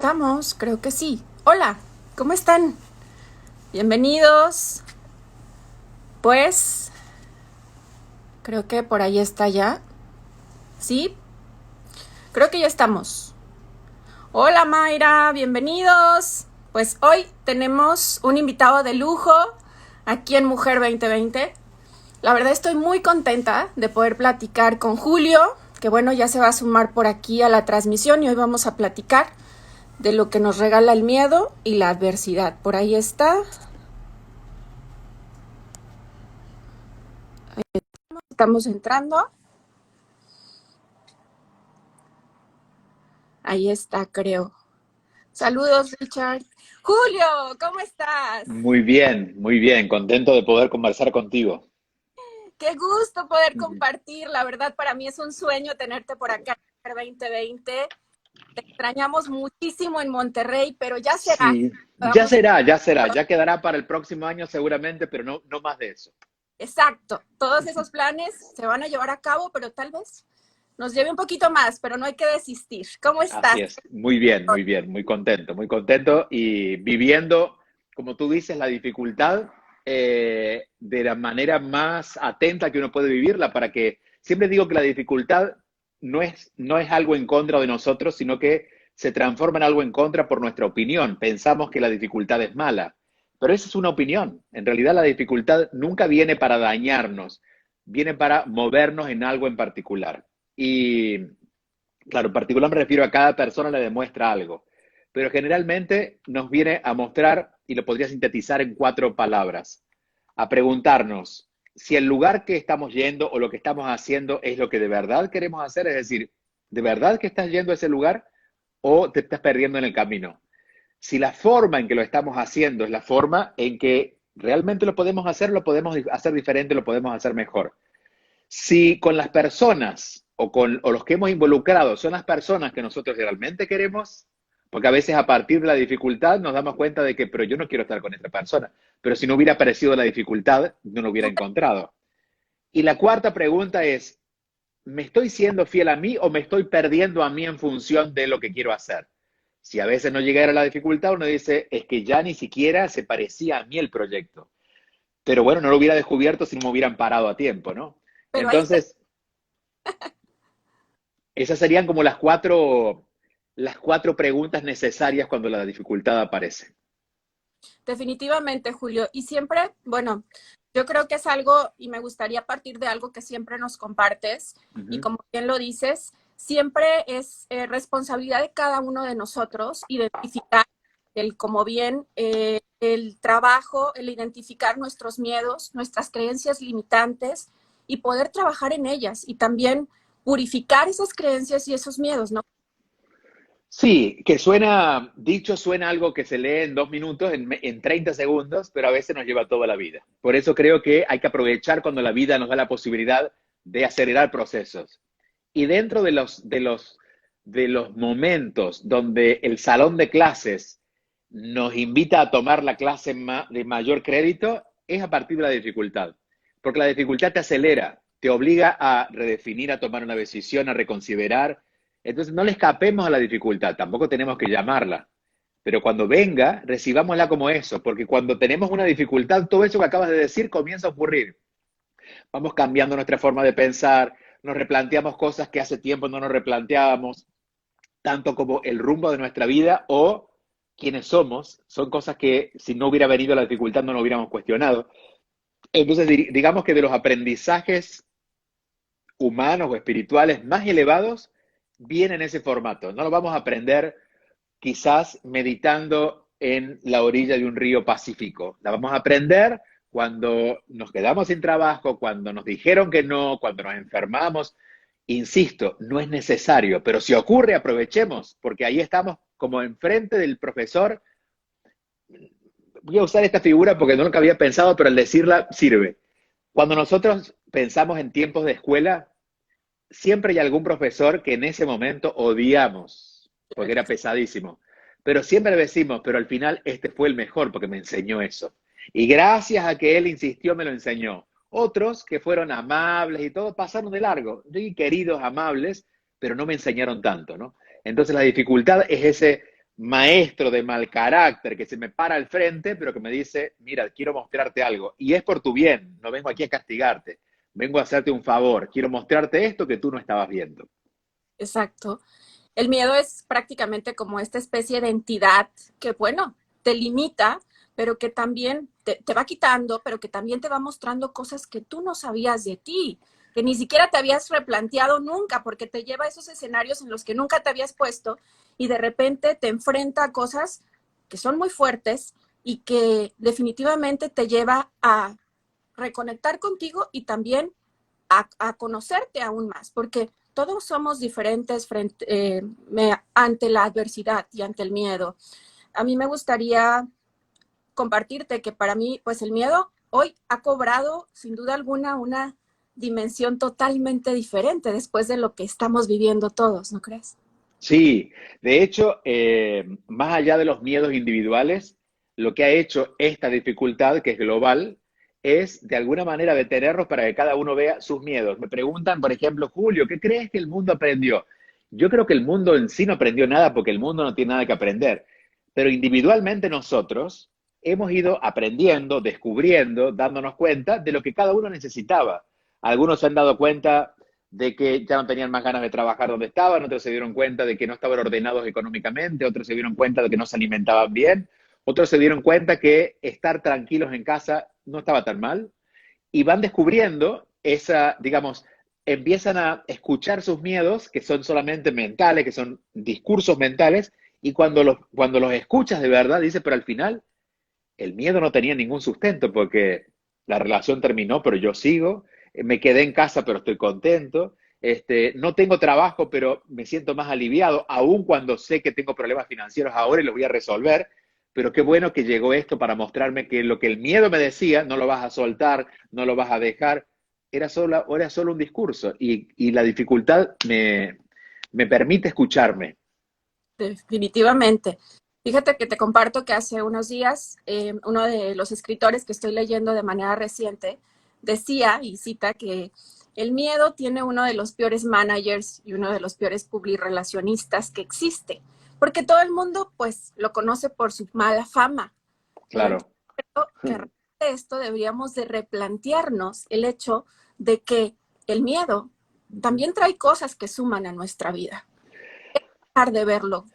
Estamos, creo que sí. Hola, ¿cómo están? Bienvenidos. Pues, creo que por ahí está ya. ¿Sí? Creo que ya estamos. Hola Mayra, bienvenidos. Pues hoy tenemos un invitado de lujo aquí en Mujer 2020. La verdad estoy muy contenta de poder platicar con Julio, que bueno, ya se va a sumar por aquí a la transmisión y hoy vamos a platicar de lo que nos regala el miedo y la adversidad. Por ahí está. Estamos entrando. Ahí está, creo. Saludos, Richard. Julio, ¿cómo estás? Muy bien, contento de poder conversar contigo. Qué gusto poder Ujú. compartir. La verdad, para mí es un sueño tenerte por acá en 2020. Te extrañamos muchísimo en Monterrey, pero ya será. Sí, Vamos a... ya quedará para el próximo año seguramente, pero no más de eso. Exacto. Todos esos planes se van a llevar a cabo, pero tal vez nos lleve un poquito más, pero no hay que desistir. ¿Cómo estás? Así es, muy bien, muy contento y viviendo, como tú dices, la dificultad de la manera más atenta que uno puede vivirla, para que siempre digo que la dificultad no es algo en contra de nosotros, sino que se transforma en algo en contra por nuestra opinión. Pensamos que la dificultad es mala, pero esa es una opinión. En realidad la dificultad nunca viene para dañarnos, viene para movernos en algo en particular. Y claro, en particular me refiero a cada persona le demuestra algo, pero generalmente nos viene a mostrar, y lo podría sintetizar en cuatro palabras, a preguntarnos si el lugar que estamos yendo o lo que estamos haciendo es lo que de verdad queremos hacer, es decir, ¿de verdad que estás yendo a ese lugar o te estás perdiendo en el camino? Si la forma en que lo estamos haciendo es la forma en que realmente lo podemos hacer diferente, lo podemos hacer mejor. Si con las personas o los que hemos involucrado son las personas que nosotros realmente queremos, porque a veces a partir de la dificultad nos damos cuenta de que, pero yo no quiero estar con esta persona, pero si no hubiera aparecido la dificultad, no lo hubiera encontrado. Y la cuarta pregunta es, ¿me estoy siendo fiel a mí o me estoy perdiendo a mí en función de lo que quiero hacer? Si a veces no llegara la dificultad, uno dice, es que ya ni siquiera se parecía a mí el proyecto. Pero bueno, no lo hubiera descubierto si no me hubieran parado a tiempo, ¿no? Pero ahí está. Entonces, esas serían como las cuatro preguntas necesarias cuando la dificultad aparece. Definitivamente, Julio. Y siempre, bueno, yo creo que es algo, y me gustaría partir de algo que siempre nos compartes, y Ujú. como bien lo dices, siempre es responsabilidad de cada uno de nosotros identificar el, como bien, el trabajo, el identificar nuestros miedos, nuestras creencias limitantes y poder trabajar en ellas y también purificar esas creencias y esos miedos, ¿no? Sí, que suena, dicho suena algo que se lee en 2 minutos, en 30 segundos, pero a veces nos lleva toda la vida. Por eso creo que hay que aprovechar cuando la vida nos da la posibilidad de acelerar procesos. Y dentro de los momentos donde el salón de clases nos invita a tomar la clase de mayor crédito, es a partir de la dificultad. Porque la dificultad te acelera, te obliga a redefinir, a tomar una decisión, a reconsiderar. Entonces no le escapemos a la dificultad, tampoco tenemos que llamarla. Pero cuando venga, recibámosla como eso, porque cuando tenemos una dificultad, todo eso que acabas de decir comienza a ocurrir. Vamos cambiando nuestra forma de pensar, nos replanteamos cosas que hace tiempo no nos replanteábamos, tanto como el rumbo de nuestra vida o quiénes somos, son cosas que si no hubiera venido la dificultad no nos hubiéramos cuestionado. Entonces, digamos que de los aprendizajes humanos o espirituales más elevados, viene en ese formato. No lo vamos a aprender quizás meditando en la orilla de un río Pacífico. La vamos a aprender cuando nos quedamos sin trabajo, cuando nos dijeron que no, cuando nos enfermamos. Insisto, no es necesario, pero si ocurre, aprovechemos, porque ahí estamos como enfrente del profesor. Voy a usar esta figura porque no lo que había pensado, pero al decirla sirve. Cuando nosotros pensamos en tiempos de escuela, siempre hay algún profesor que en ese momento odiamos, porque era pesadísimo. Pero siempre decimos, pero al final este fue el mejor porque me enseñó eso. Y gracias a que él insistió, me lo enseñó. Otros que fueron amables y todo, pasaron de largo. Y queridos, amables, pero no me enseñaron tanto, ¿no? Entonces la dificultad es ese maestro de mal carácter que se me para al frente, pero que me dice, mira, quiero mostrarte algo. Y es por tu bien, no vengo aquí a castigarte, vengo a hacerte un favor, quiero mostrarte esto que tú no estabas viendo. Exacto. El miedo es prácticamente como esta especie de entidad que, bueno, te limita, pero que también te va quitando, pero que también te va mostrando cosas que tú no sabías de ti, que ni siquiera te habías replanteado nunca, porque te lleva a esos escenarios en los que nunca te habías puesto y de repente te enfrenta a cosas que son muy fuertes y que definitivamente te lleva a reconectar contigo y también a conocerte aún más, porque todos somos diferentes ante la adversidad y ante el miedo. A mí me gustaría compartirte que para mí, pues el miedo hoy ha cobrado sin duda alguna una dimensión totalmente diferente después de lo que estamos viviendo todos, ¿no crees? Sí, de hecho, más allá de los miedos individuales, lo que ha hecho esta dificultad, que es global, es de alguna manera detenernos para que cada uno vea sus miedos. Me preguntan, por ejemplo, Julio, ¿qué crees que el mundo aprendió? Yo creo que el mundo en sí no aprendió nada porque el mundo no tiene nada que aprender, pero individualmente nosotros hemos ido aprendiendo, descubriendo, dándonos cuenta de lo que cada uno necesitaba. Algunos se han dado cuenta de que ya no tenían más ganas de trabajar donde estaban, otros se dieron cuenta de que no estaban ordenados económicamente, otros se dieron cuenta de que no se alimentaban bien, otros se dieron cuenta que estar tranquilos en casa no estaba tan mal y van descubriendo esa, digamos, empiezan a escuchar sus miedos, que son solamente mentales, que son discursos mentales, y cuando los escuchas de verdad, dice, pero al final el miedo no tenía ningún sustento porque la relación terminó, pero yo sigo, me quedé en casa, pero estoy contento, no tengo trabajo, pero me siento más aliviado, aun cuando sé que tengo problemas financieros ahora y los voy a resolver, pero qué bueno que llegó esto para mostrarme que lo que el miedo me decía, no lo vas a soltar, no lo vas a dejar, era solo un discurso y la dificultad me permite escucharme. Definitivamente. Fíjate que te comparto que hace unos días uno de los escritores que estoy leyendo de manera reciente decía y cita que el miedo tiene uno de los peores managers y uno de los peores publirelacionistas que existe, porque todo el mundo pues lo conoce por su mala fama, pero Claro. entonces creo que a raíz de esto deberíamos de replantearnos el hecho de que el miedo también trae cosas que suman a nuestra vida. Dejar de verlo.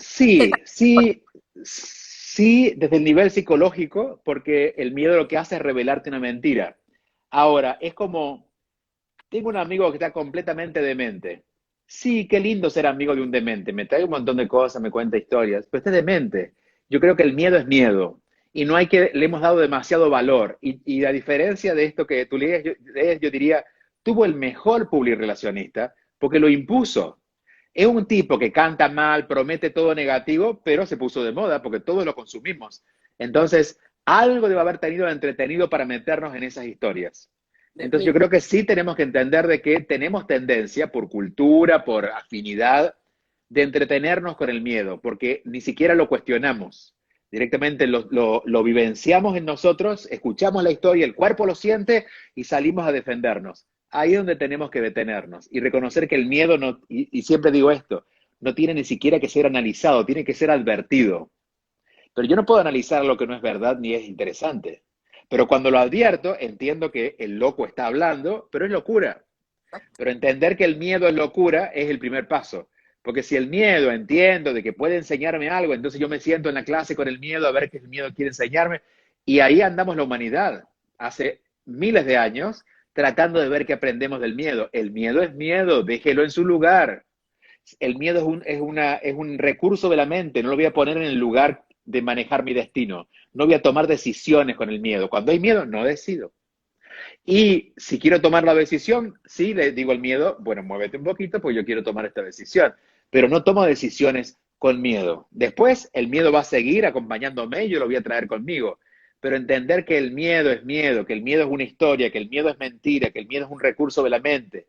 Sí, sí, sí, desde el nivel psicológico, porque el miedo lo que hace es revelarte una mentira. Ahora, es como, tengo un amigo que está completamente demente. Sí, qué lindo ser amigo de un demente. Me trae un montón de cosas, me cuenta historias, pero está demente. Yo creo que el miedo es miedo y no hay que, le hemos dado demasiado valor. Y a diferencia de esto que tú lees, yo diría, tuvo el mejor publirelacionista porque lo impuso. Es un tipo que canta mal, promete todo negativo, pero se puso de moda porque todos lo consumimos. Entonces, algo debe haber tenido de entretenido para meternos en esas historias. Entonces, yo creo que sí tenemos que entender de que tenemos tendencia por cultura, por afinidad, de entretenernos con el miedo, porque ni siquiera lo cuestionamos. Directamente lo vivenciamos en nosotros, escuchamos la historia, el cuerpo lo siente y salimos a defendernos. Ahí es donde tenemos que detenernos y reconocer que el miedo no, y siempre digo esto, no tiene ni siquiera que ser analizado, tiene que ser advertido. Pero yo no puedo analizar lo que no es verdad ni es interesante. Pero cuando lo advierto, entiendo que el loco está hablando, pero es locura. Pero entender que el miedo es locura es el primer paso. Porque si el miedo entiendo de que puede enseñarme algo, entonces yo me siento en la clase con el miedo a ver qué el miedo quiere enseñarme. Y ahí andamos la humanidad, hace miles de años, tratando de ver qué aprendemos del miedo. El miedo es miedo, déjelo en su lugar. El miedo es un recurso de la mente, no lo voy a poner en el lugar de manejar mi destino. No voy a tomar decisiones con el miedo. Cuando hay miedo, no decido. Y si quiero tomar la decisión, sí le digo al miedo, bueno, muévete un poquito porque yo quiero tomar esta decisión, pero no tomo decisiones con miedo. Después el miedo va a seguir acompañándome y yo lo voy a traer conmigo. Pero entender que el miedo es miedo, que el miedo es una historia, que el miedo es mentira, que el miedo es un recurso de la mente,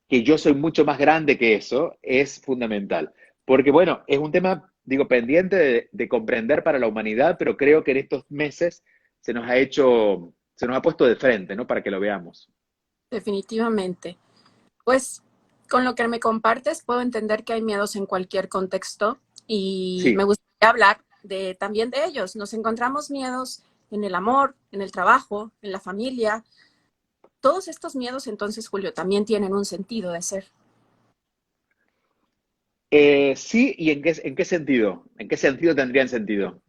que yo soy mucho más grande que eso, es fundamental. Porque bueno, es un tema, digo, pendiente de comprender para la humanidad, pero creo que en estos meses se nos ha hecho, se nos ha puesto de frente, ¿no? Para que lo veamos. Definitivamente. Pues con lo que me compartes puedo entender que hay miedos en cualquier contexto y me Sí, gusta hablar también de ellos. Nos encontramos miedos en el amor, en el trabajo, en la familia. Todos estos miedos, entonces, Julio, también tienen un sentido de ser. Sí, ¿y en qué sentido? ¿En qué sentido tendrían sentido?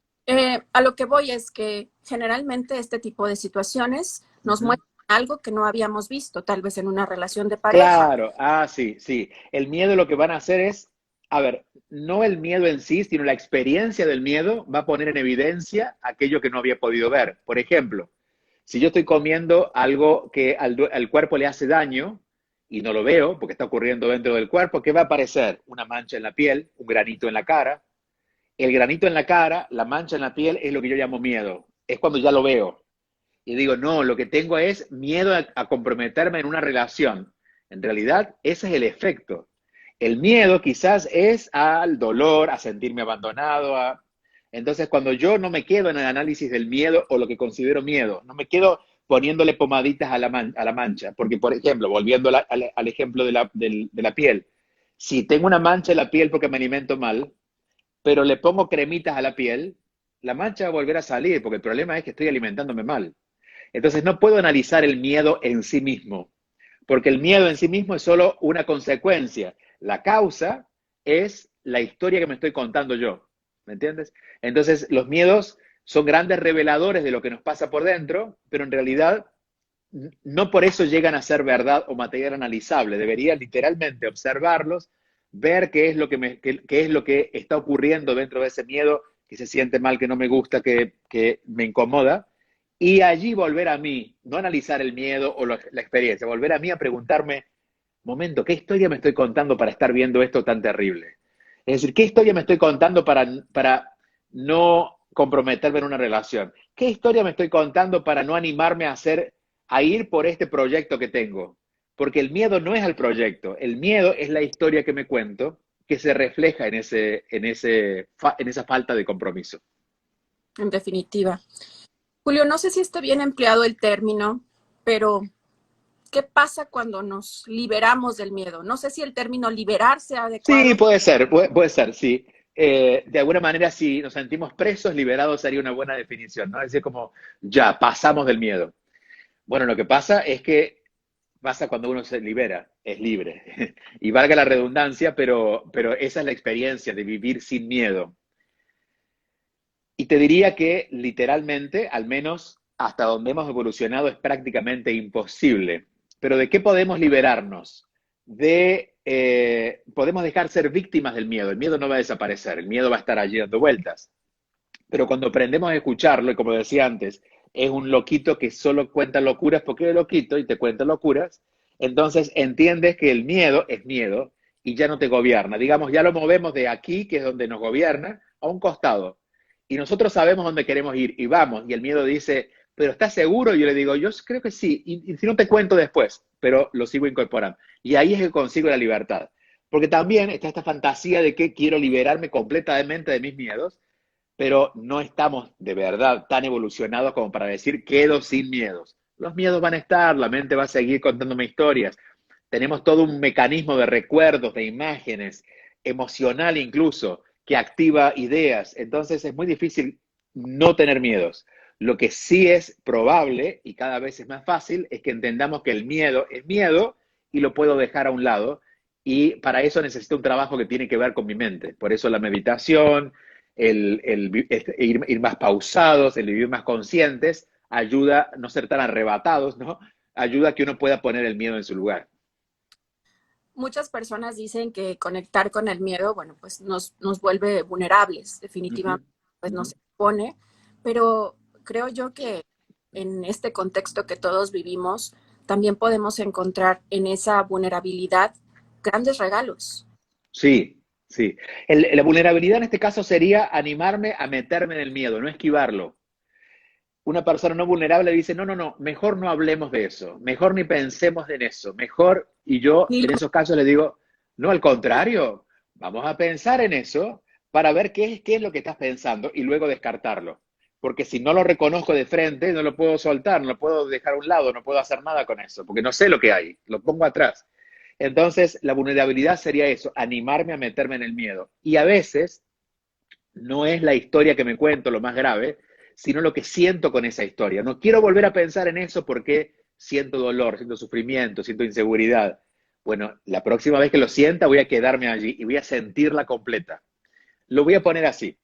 A lo que voy es que generalmente este tipo de situaciones nos Ujú. muestran algo que no habíamos visto, tal vez en una relación de pareja. Claro, sí, sí. El miedo lo que van a hacer es, a ver, no el miedo en sí, sino la experiencia del miedo va a poner en evidencia aquello que no había podido ver. Por ejemplo, si yo estoy comiendo algo que al cuerpo le hace daño y no lo veo porque está ocurriendo dentro del cuerpo, ¿qué va a aparecer? Una mancha en la piel, un granito en la cara. El granito en la cara, la mancha en la piel es lo que yo llamo miedo. Es cuando ya lo veo. Y digo, no, lo que tengo es miedo a comprometerme en una relación. En realidad, ese es el efecto. El miedo quizás es al dolor, a sentirme abandonado. Entonces, cuando yo no me quedo en el análisis del miedo o lo que considero miedo, no me quedo poniéndole pomaditas a la mancha, porque, por ejemplo, volviendo al ejemplo de la piel, si tengo una mancha en la piel porque me alimento mal, pero le pongo cremitas a la piel, la mancha va a volver a salir, porque el problema es que estoy alimentándome mal. Entonces no puedo analizar el miedo en sí mismo, porque el miedo en sí mismo es solo una consecuencia. La causa es la historia que me estoy contando yo, ¿me entiendes? Entonces los miedos son grandes reveladores de lo que nos pasa por dentro, pero en realidad no por eso llegan a ser verdad o material analizable. Debería literalmente observarlos, ver qué es lo qué es lo que está ocurriendo dentro de ese miedo, que se siente mal, que no me gusta, que me incomoda, y allí volver a mí, no analizar el miedo o la experiencia, volver a mí a preguntarme, momento, ¿qué historia me estoy contando para estar viendo esto tan terrible? Es decir, ¿qué historia me estoy contando para no comprometerme en una relación? ¿Qué historia me estoy contando para no animarme a ir por este proyecto que tengo? Porque el miedo no es al proyecto, el miedo es la historia que me cuento que se refleja en esa falta de compromiso. En definitiva. Julio, no sé si esté bien empleado el término, pero ¿qué pasa cuando nos liberamos del miedo? No sé si el término liberar sea Sí, adecuado. puede ser, sí. De alguna manera, si nos sentimos presos, liberados sería una buena definición, ¿no? Es decir, como ya, pasamos del miedo. Bueno, lo que pasa es que pasa cuando uno se libera, es libre. Y valga la redundancia, pero esa es la experiencia de vivir sin miedo. Y te diría que literalmente, al menos hasta donde hemos evolucionado, es prácticamente imposible. Pero ¿de qué podemos liberarnos? Podemos dejar ser víctimas del miedo. El miedo no va a desaparecer, el miedo va a estar allí dando vueltas. Pero cuando aprendemos a escucharlo, y como decía antes, es un loquito que solo cuenta locuras porque es loquito y te cuenta locuras, entonces entiendes que el miedo es miedo y ya no te gobierna. Digamos, ya lo movemos de aquí, que es donde nos gobierna, a un costado. Y nosotros sabemos dónde queremos ir y vamos. Y el miedo dice, ¿pero estás seguro? Y yo le digo, yo creo que sí. Y si no te cuento después, pero lo sigo incorporando. Y ahí es que consigo la libertad. Porque también está esta fantasía de que quiero liberarme completamente de mis miedos, pero no estamos de verdad tan evolucionados como para decir quedo sin miedos. Los miedos van a estar, la mente va a seguir contándome historias. Tenemos todo un mecanismo de recuerdos, de imágenes, emocional incluso, que activa ideas. Entonces es muy difícil no tener miedos. Lo que sí es probable, y cada vez es más fácil, es que entendamos que el miedo es miedo y lo puedo dejar a un lado. Y para eso necesito un trabajo que tiene que ver con mi mente. Por eso la meditación, ir más pausados, el vivir más conscientes, ayuda a no ser tan arrebatados, ¿no? Ayuda a que uno pueda poner el miedo en su lugar. Muchas personas dicen que conectar con el miedo, bueno, pues nos vuelve vulnerables, Uh -huh, definitivamente, pues uh nos -huh. expone, pero creo yo que en este contexto que todos vivimos, también podemos encontrar en esa vulnerabilidad grandes regalos. Sí, sí. La vulnerabilidad en este caso sería animarme a meterme en el miedo, no esquivarlo. Una persona no vulnerable dice, no, no, no, mejor no hablemos de eso, mejor ni pensemos en eso, mejor, y yo Ni en esos casos le digo, no, al contrario, vamos a pensar en eso para ver qué es lo que estás pensando y luego descartarlo. Porque si no lo reconozco de frente, no lo puedo soltar, no lo puedo dejar a un lado, no puedo hacer nada con eso, porque no sé lo que hay, lo pongo atrás. Entonces, la vulnerabilidad sería eso, animarme a meterme en el miedo. Y a veces no es la historia que me cuento lo más grave, sino lo que siento con esa historia. No quiero volver a pensar en eso porque siento dolor, siento sufrimiento, siento inseguridad. Bueno, la próxima vez que lo sienta voy a quedarme allí y voy a sentirla completa. Lo voy a poner así.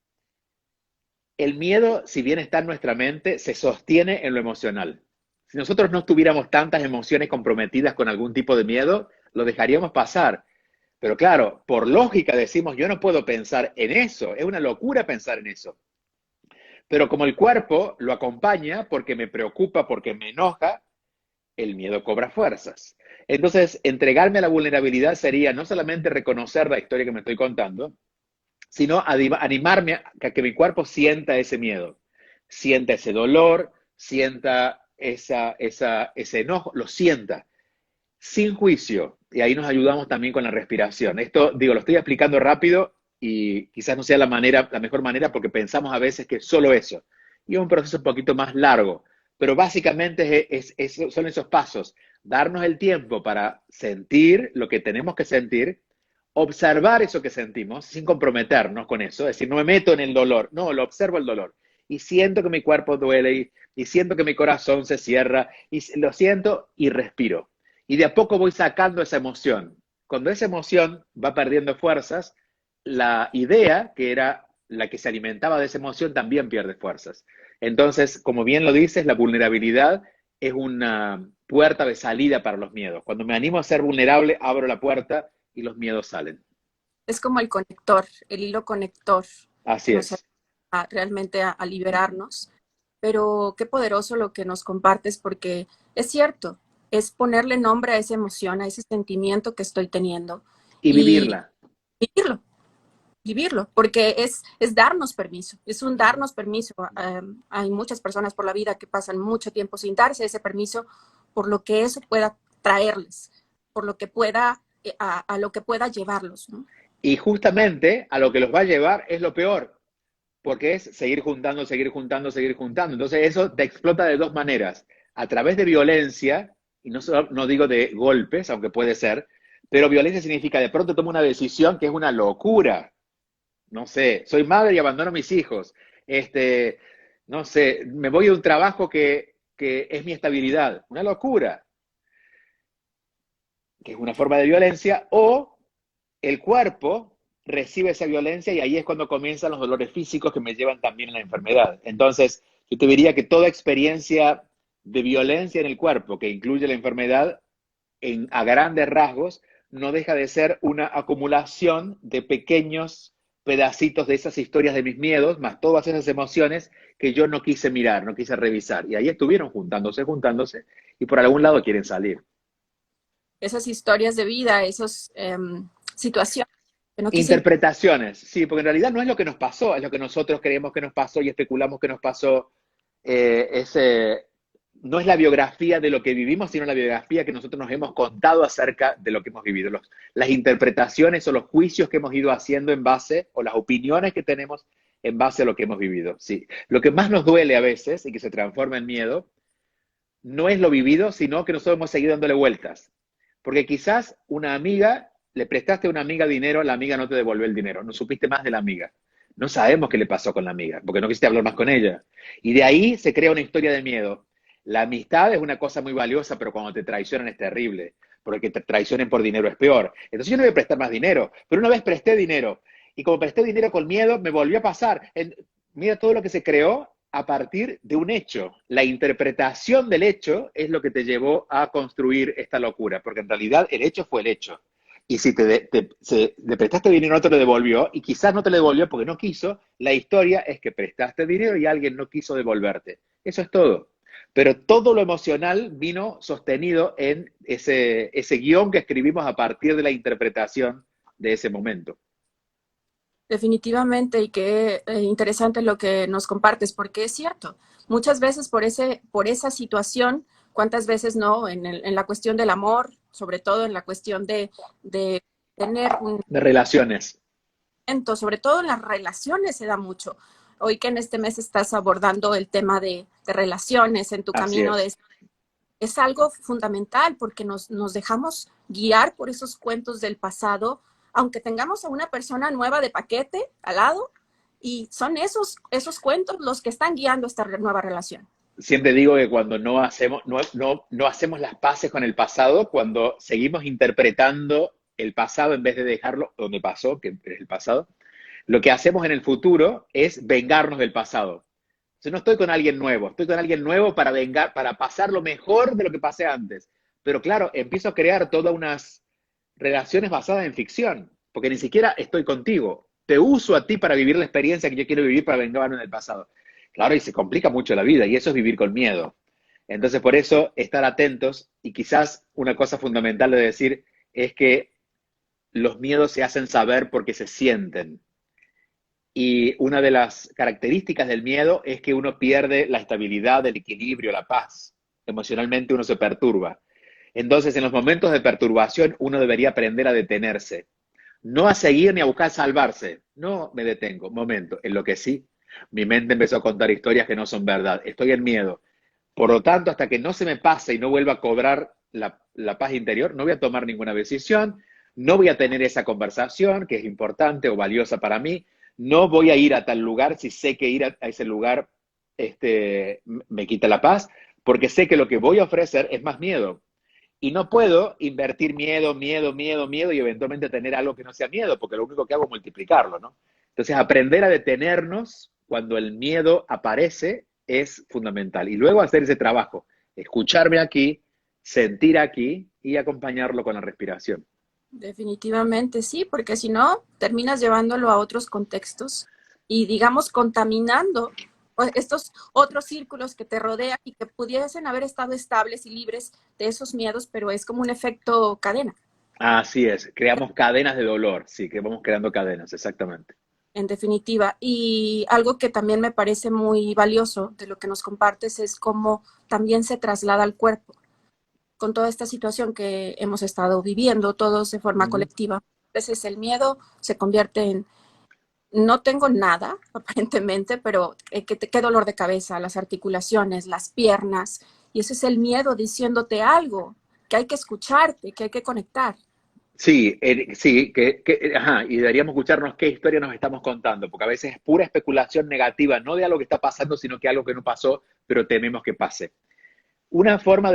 El miedo, si bien está en nuestra mente, se sostiene en lo emocional. Si nosotros no tuviéramos tantas emociones comprometidas con algún tipo de miedo, lo dejaríamos pasar. Pero claro, por lógica decimos, yo no puedo pensar en eso, es una locura pensar en eso. Pero como el cuerpo lo acompaña porque me preocupa, porque me enoja, el miedo cobra fuerzas. Entonces, entregarme a la vulnerabilidad sería no solamente reconocer la historia que me estoy contando, sino animarme a que mi cuerpo sienta ese miedo, sienta ese dolor, sienta ese enojo, lo sienta, sin juicio. Y ahí nos ayudamos también con la respiración. Esto, digo, lo estoy explicando rápido y quizás no sea la mejor manera porque pensamos a veces que es solo eso. Y es un proceso un poquito más largo. Pero básicamente son esos pasos. Darnos el tiempo para sentir lo que tenemos que sentir, observar eso que sentimos sin comprometernos con eso. Es decir, no me meto en el dolor, no, lo observo el dolor. Y siento que mi cuerpo duele y siento que mi corazón se cierra y lo siento y respiro. Y de a poco voy sacando esa emoción. Cuando esa emoción va perdiendo fuerzas, la idea, que era la que se alimentaba de esa emoción, también pierde fuerzas. Entonces, como bien lo dices, la vulnerabilidad es una puerta de salida para los miedos. Cuando me animo a ser vulnerable, abro la puerta y los miedos salen. Es como el conector, el hilo conector que Así nos es. ayuda realmente a liberarnos. Pero qué poderoso lo que nos compartes, porque es cierto, es ponerle nombre a esa emoción, a ese sentimiento que estoy teniendo Y y vivirla. vivirlo, vivirlo, porque es darnos permiso, es un darnos permiso. Hay muchas personas por la vida que pasan mucho tiempo sin darse ese permiso por lo que eso pueda traerles, por lo que pueda, a lo que pueda llevarlos, ¿no? Y justamente a lo que los va a llevar es lo peor, porque es seguir juntando, seguir juntando, seguir juntando. Entonces eso te explota de dos maneras, a través de violencia, y no digo de golpes, aunque puede ser, pero violencia significa de pronto tomo una decisión que es una locura. No sé, soy madre y abandono a mis hijos. Este, no sé, me voy de un trabajo que es mi estabilidad. Una locura, que es una forma de violencia, o el cuerpo recibe esa violencia y ahí es cuando comienzan los dolores físicos que me llevan también a la enfermedad. Entonces, yo te diría que toda experiencia de violencia en el cuerpo que incluye la enfermedad, a grandes rasgos, no deja de ser una acumulación de pequeños pedacitos de esas historias de mis miedos, más todas esas emociones que yo no quise mirar, no quise revisar. Y ahí estuvieron juntándose, juntándose, y por algún lado quieren salir. Esas historias de vida, esas situaciones que no quise. Interpretaciones, sí, porque en realidad no es lo que nos pasó, es lo que nosotros creemos que nos pasó y especulamos que nos pasó. No es la biografía de lo que vivimos, sino la biografía que nosotros nos hemos contado acerca de lo que hemos vivido. Las interpretaciones o los juicios que hemos ido haciendo en base, o las opiniones que tenemos en base a lo que hemos vivido. Sí. Lo que más nos duele a veces y que se transforma en miedo, no es lo vivido, sino que nosotros hemos seguido dándole vueltas. Porque quizás una amiga, le prestaste a una amiga dinero, la amiga no te devolvió el dinero, no supiste más de la amiga. No sabemos qué le pasó con la amiga, porque no quisiste hablar más con ella. Y de ahí se crea una historia de miedo. La amistad es una cosa muy valiosa, pero cuando te traicionan es terrible, porque que te traicionen por dinero es peor. Entonces yo no voy a prestar más dinero, pero una vez presté dinero, y como presté dinero con miedo, me volvió a pasar. Mira todo lo que se creó a partir de un hecho. La interpretación del hecho es lo que te llevó a construir esta locura, porque en realidad el hecho fue el hecho. Y si le prestaste dinero no te lo devolvió, y quizás no te lo devolvió porque no quiso, la historia es que prestaste dinero y alguien no quiso devolverte. Eso es todo. Pero todo lo emocional vino sostenido en ese guión que escribimos a partir de la interpretación de ese momento. Definitivamente, y qué interesante lo que nos compartes, porque es cierto, muchas veces por esa situación, cuántas veces no, en la cuestión del amor, sobre todo en la cuestión de tener un De relaciones. evento, sobre todo en las relaciones se da mucho. Hoy que en este mes estás abordando el tema de relaciones en tu Así camino, es. es algo fundamental porque nos dejamos guiar por esos cuentos del pasado, aunque tengamos a una persona nueva de paquete al lado, Y son esos cuentos los que están guiando esta nueva relación. Siempre digo que cuando no hacemos las paces con el pasado, cuando seguimos interpretando el pasado en vez de dejarlo donde pasó, que es el pasado, lo que hacemos en el futuro es vengarnos del pasado. Yo no estoy con alguien nuevo, estoy con alguien nuevo para vengar, para pasar lo mejor de lo que pasé antes. Pero claro, empiezo a crear todas unas relaciones basadas en ficción, porque ni siquiera estoy contigo. Te uso a ti para vivir la experiencia que yo quiero vivir para vengarme del pasado. Claro, y se complica mucho la vida, y eso es vivir con miedo. Entonces, por eso, estar atentos, y quizás una cosa fundamental de decir es que los miedos se hacen saber porque se sienten. Y una de las características del miedo es que uno pierde la estabilidad, el equilibrio, la paz. Emocionalmente uno se perturba. Entonces, en los momentos de perturbación, uno debería aprender a detenerse. No a seguir ni a buscar salvarse. No me detengo. Momento. Enloquecí. Mi mente empezó a contar historias que no son verdad. Estoy en miedo. Por lo tanto, hasta que no se me pase y no vuelva a cobrar la paz interior, no voy a tomar ninguna decisión, no voy a tener esa conversación que es importante o valiosa para mí, no voy a ir a tal lugar si sé que ir a ese lugar me quita la paz, porque sé que lo que voy a ofrecer es más miedo. Y no puedo invertir miedo, miedo, miedo, miedo y eventualmente tener algo que no sea miedo, porque lo único que hago es multiplicarlo, ¿no? Entonces, aprender a detenernos cuando el miedo aparece es fundamental. Y luego hacer ese trabajo, escucharme aquí, sentir aquí y acompañarlo con la respiración. Definitivamente sí, porque si no, terminas llevándolo a otros contextos y, digamos, contaminando pues, estos otros círculos que te rodean y que pudiesen haber estado estables y libres de esos miedos, pero es como un efecto cadena, Así es, creamos cadenas de dolor, sí, que vamos creando cadenas, exactamente. en definitiva. Y algo que también me parece muy valioso de lo que nos compartes es cómo también se traslada al cuerpo con toda esta situación que hemos estado viviendo todos de forma Ujú. colectiva. A veces el miedo se convierte en no tengo nada, aparentemente, pero qué dolor de cabeza, las articulaciones, las piernas, y ese es el miedo diciéndote algo, que hay que escucharte, que hay que conectar. Sí, sí, ajá, y deberíamos escucharnos qué historia nos estamos contando, porque a veces es pura especulación negativa, no de algo que está pasando, sino que algo que no pasó, pero tememos que pase. Una forma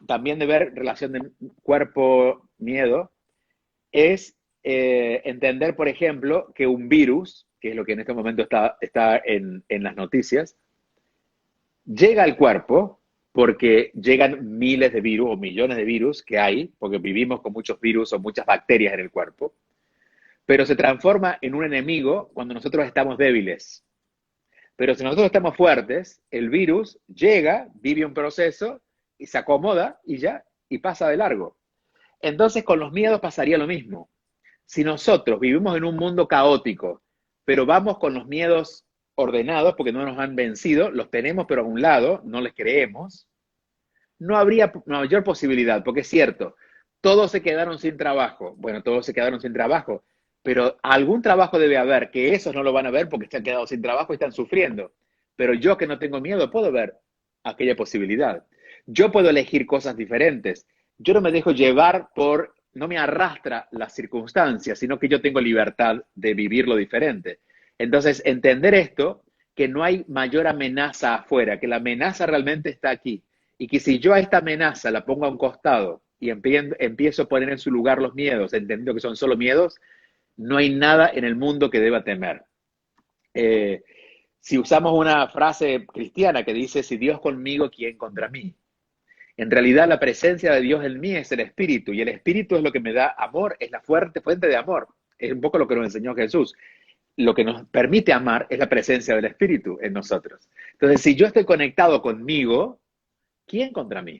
también de ver relación de cuerpo-miedo es entender, por ejemplo, que un virus, que es lo que en este momento está en las noticias, llega al cuerpo porque llegan miles de virus o millones de virus que hay, porque vivimos con muchos virus o muchas bacterias en el cuerpo, pero se transforma en un enemigo cuando nosotros estamos débiles. Pero si nosotros estamos fuertes, el virus llega, vive un proceso y se acomoda y ya, y pasa de largo. Entonces con los miedos pasaría lo mismo. Si nosotros vivimos en un mundo caótico, pero vamos con los miedos ordenados porque no nos han vencido, los tenemos pero a un lado, no les creemos, no habría mayor posibilidad, porque es cierto, todos se quedaron sin trabajo. Bueno, todos se quedaron sin trabajo, pero algún trabajo debe haber, que esos no lo van a ver porque se han quedado sin trabajo y están sufriendo. Pero yo que no tengo miedo, puedo ver aquella posibilidad. Yo puedo elegir cosas diferentes. Yo no me dejo llevar no me arrastra las circunstancias, sino que yo tengo libertad de vivir lo diferente. Entonces, entender esto, que no hay mayor amenaza afuera, que la amenaza realmente está aquí y que si yo a esta amenaza la pongo a un costado y empiezo a poner en su lugar los miedos, entendiendo que son solo miedos, no hay nada en el mundo que deba temer. Eh, si usamos una frase cristiana que dice, si Dios conmigo, ¿quién contra mí? En realidad la presencia de Dios en mí es el Espíritu y el Espíritu es lo que me da amor, es la fuerte fuente de amor. Es un poco lo que nos enseñó Jesús. Lo que nos permite amar es la presencia del Espíritu en nosotros. Entonces, si yo estoy conectado conmigo, ¿quién contra mí?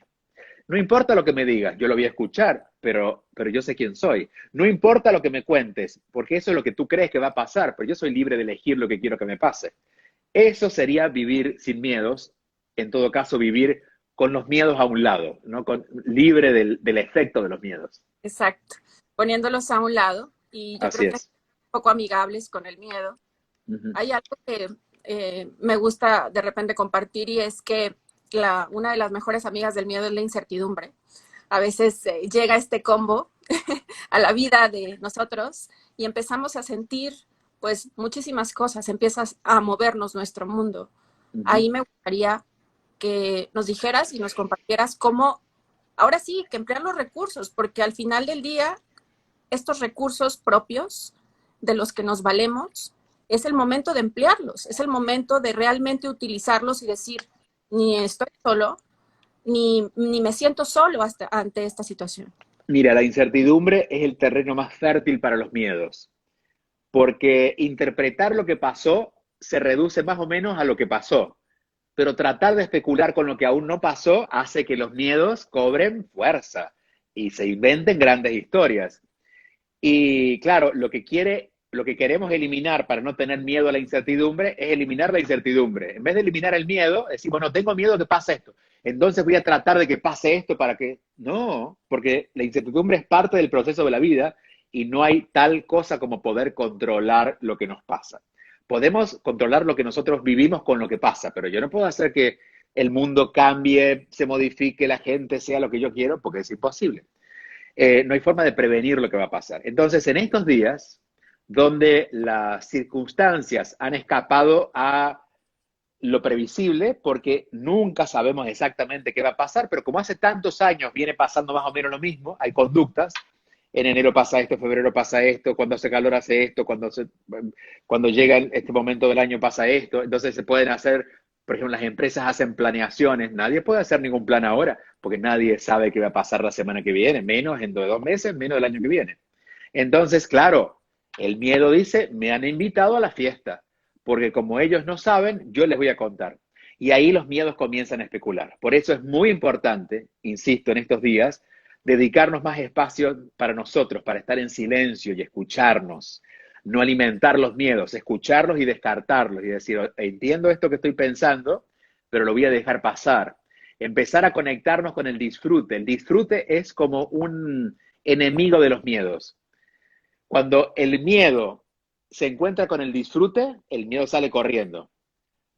No importa lo que me digas, yo lo voy a escuchar, pero yo sé quién soy. No importa lo que me cuentes, porque eso es lo que tú crees que va a pasar, pero yo soy libre de elegir lo que quiero que me pase. Eso sería vivir sin miedos, en todo caso vivir con los miedos a un lado, ¿no? Libre del efecto de los miedos. Exacto, poniéndolos a un lado y yo Así creo que es. un poco amigables con el miedo. Ujú. Hay algo que me gusta de repente compartir y es que una de las mejores amigas del miedo es la incertidumbre. A veces llega este combo a la vida de nosotros y empezamos a sentir pues muchísimas cosas, empiezas a movernos nuestro mundo. Ujú. Ahí me gustaría que nos dijeras y nos compartieras cómo, ahora sí, que emplear los recursos, porque al final del día, estos recursos propios de los que nos valemos, es el momento de emplearlos, es el momento de realmente utilizarlos y decir, ni estoy solo, ni me siento solo ante esta situación. Mira, la incertidumbre es el terreno más fértil para los miedos, porque interpretar lo que pasó se reduce más o menos a lo que pasó, pero tratar de especular con lo que aún no pasó hace que los miedos cobren fuerza y se inventen grandes historias. Y claro, lo que queremos eliminar para no tener miedo a la incertidumbre es eliminar la incertidumbre. En vez de eliminar el miedo, decimos, no tengo miedo que pase esto. Entonces voy a tratar de que pase esto para que... No, porque la incertidumbre es parte del proceso de la vida y no hay tal cosa como poder controlar lo que nos pasa. Podemos controlar lo que nosotros vivimos con lo que pasa, pero yo no puedo hacer que el mundo cambie, se modifique, la gente sea lo que yo quiero, porque es imposible. No hay forma de prevenir lo que va a pasar. Entonces, en estos días, donde las circunstancias han escapado a lo previsible, porque nunca sabemos exactamente qué va a pasar, pero como hace tantos años viene pasando más o menos lo mismo, hay conductas, en enero pasa esto, en febrero pasa esto, cuando hace calor hace esto, cuando llega este momento del año pasa esto, entonces se pueden hacer, por ejemplo, las empresas hacen planeaciones, nadie puede hacer ningún plan ahora, porque nadie sabe qué va a pasar la semana que viene, menos dentro de 2 meses, menos del año que viene. Entonces, claro, el miedo dice, me han invitado a la fiesta, porque como ellos no saben, yo les voy a contar. Y ahí los miedos comienzan a especular. Por eso es muy importante, insisto, en estos días, dedicarnos más espacio para nosotros, para estar en silencio y escucharnos, no alimentar los miedos, escucharlos y descartarlos y decir, entiendo esto que estoy pensando, pero lo voy a dejar pasar. Empezar a conectarnos con el disfrute. El disfrute es como un enemigo de los miedos. Cuando el miedo se encuentra con el disfrute, el miedo sale corriendo.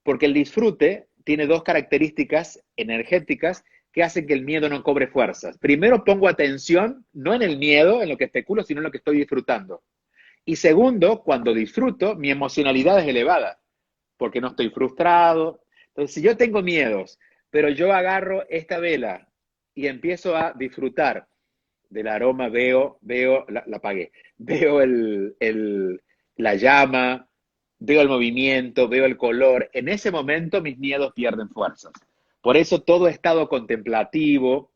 Porque el disfrute tiene dos características energéticas que hacen que el miedo no cobre fuerzas. Primero, pongo atención no en el miedo, en lo que especulo, sino en lo que estoy disfrutando. Y segundo, cuando disfruto, mi emocionalidad es elevada, porque no estoy frustrado. Entonces, si yo tengo miedos, pero yo agarro esta vela y empiezo a disfrutar del aroma, la apagué, veo la llama, veo el movimiento, veo el color. En ese momento mis miedos pierden fuerzas. Por eso todo estado contemplativo,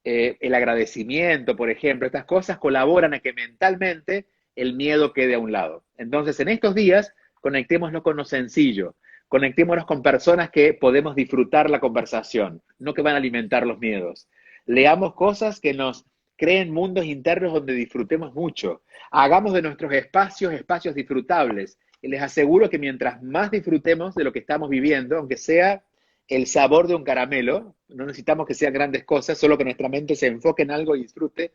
el agradecimiento, por ejemplo, estas cosas colaboran a que mentalmente el miedo quede a un lado. Entonces, en estos días, conectémonos con lo sencillo, conectémonos con personas que podemos disfrutar la conversación, no que van a alimentar los miedos. Leamos cosas que nos creen mundos internos donde disfrutemos mucho. Hagamos de nuestros espacios espacios disfrutables. Y les aseguro que mientras más disfrutemos de lo que estamos viviendo, aunque sea el sabor de un caramelo, no necesitamos que sean grandes cosas, solo que nuestra mente se enfoque en algo y disfrute,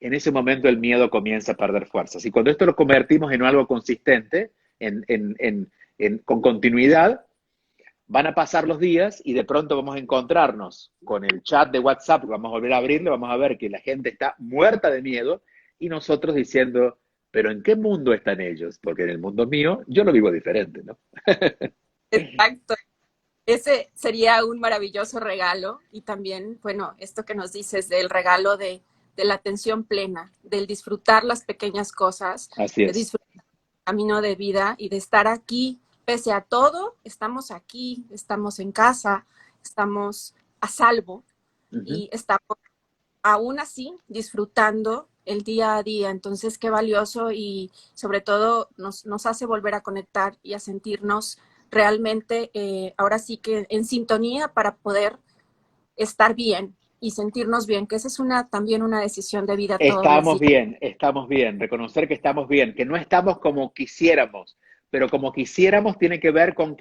en ese momento el miedo comienza a perder fuerzas. Y cuando esto lo convertimos en algo consistente, con continuidad, van a pasar los días y de pronto vamos a encontrarnos con el chat de WhatsApp, vamos a volver a abrirlo, vamos a ver que la gente está muerta de miedo y nosotros diciendo, pero ¿en qué mundo están ellos? Porque en el mundo mío yo lo vivo diferente, ¿no? Exacto. Ese sería un maravilloso regalo y también, bueno, esto que nos dices del regalo de la atención plena, del disfrutar las pequeñas cosas, Así de es. disfrutar el camino de vida y de estar aquí, pese a todo, estamos aquí, estamos en casa, estamos a salvo Uh -huh. y estamos aún así disfrutando el día a día. Entonces, qué valioso y sobre todo nos hace volver a conectar y a sentirnos realmente, ahora sí que en sintonía para poder estar bien y sentirnos bien, que esa es también una decisión de vida todos los días. Estamos bien, reconocer que estamos bien, que no estamos como quisiéramos, pero como quisiéramos tiene que ver con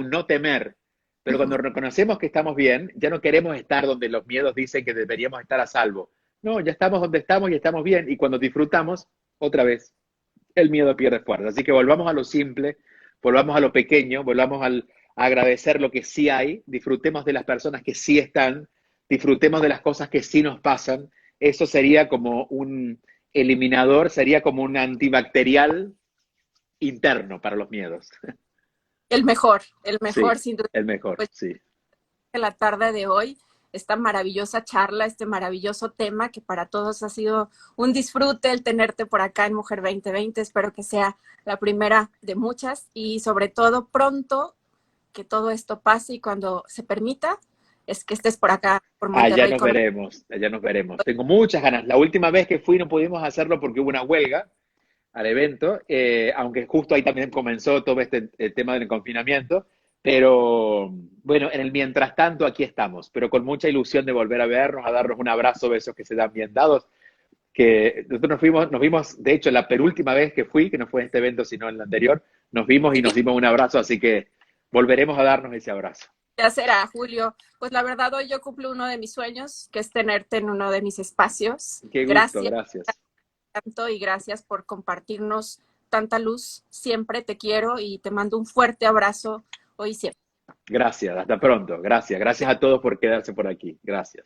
no temer. Pero cuando Ujú. reconocemos que estamos bien, ya no queremos estar donde los miedos dicen que deberíamos estar a salvo. No, ya estamos donde estamos y estamos bien. Y cuando disfrutamos, otra vez, el miedo pierde fuerza. Así que volvamos a lo simple, volvamos a lo pequeño, a agradecer lo que sí hay, disfrutemos de las personas que sí están, disfrutemos de las cosas que sí nos pasan. Eso sería como un eliminador, sería como un antibacterial interno para los miedos. el mejor Sí, sin duda. el mejor, Pues sí. en la tarde de hoy, esta maravillosa charla, este maravilloso tema que para todos ha sido un disfrute el tenerte por acá en Mujer 2020. Espero que sea la primera de muchas y sobre todo pronto que todo esto pase y cuando se permita es que estés por acá, por Allá Monterrey nos con veremos, allá nos veremos. Tengo muchas ganas. La última vez que fui no pudimos hacerlo porque hubo una huelga al evento, aunque justo ahí también comenzó todo este tema del confinamiento, pero bueno, en el mientras tanto aquí estamos, pero con mucha ilusión de volver a vernos, a darnos un abrazo, besos que se dan bien dados, que nosotros nos vimos, de hecho, la penúltima vez que fui, que no fue en este evento, sino en el anterior, nos vimos y nos dimos un abrazo, así que volveremos a darnos ese abrazo. ya será, Julio. Pues la verdad hoy yo cumplo uno de mis sueños, que es tenerte en uno de mis espacios. Qué gusto, Gracias gracias. tanto y gracias por compartirnos tanta luz. Siempre te quiero y te mando un fuerte abrazo hoy y siempre. Gracias, hasta pronto. Gracias. Gracias a todos por quedarse por aquí. Gracias.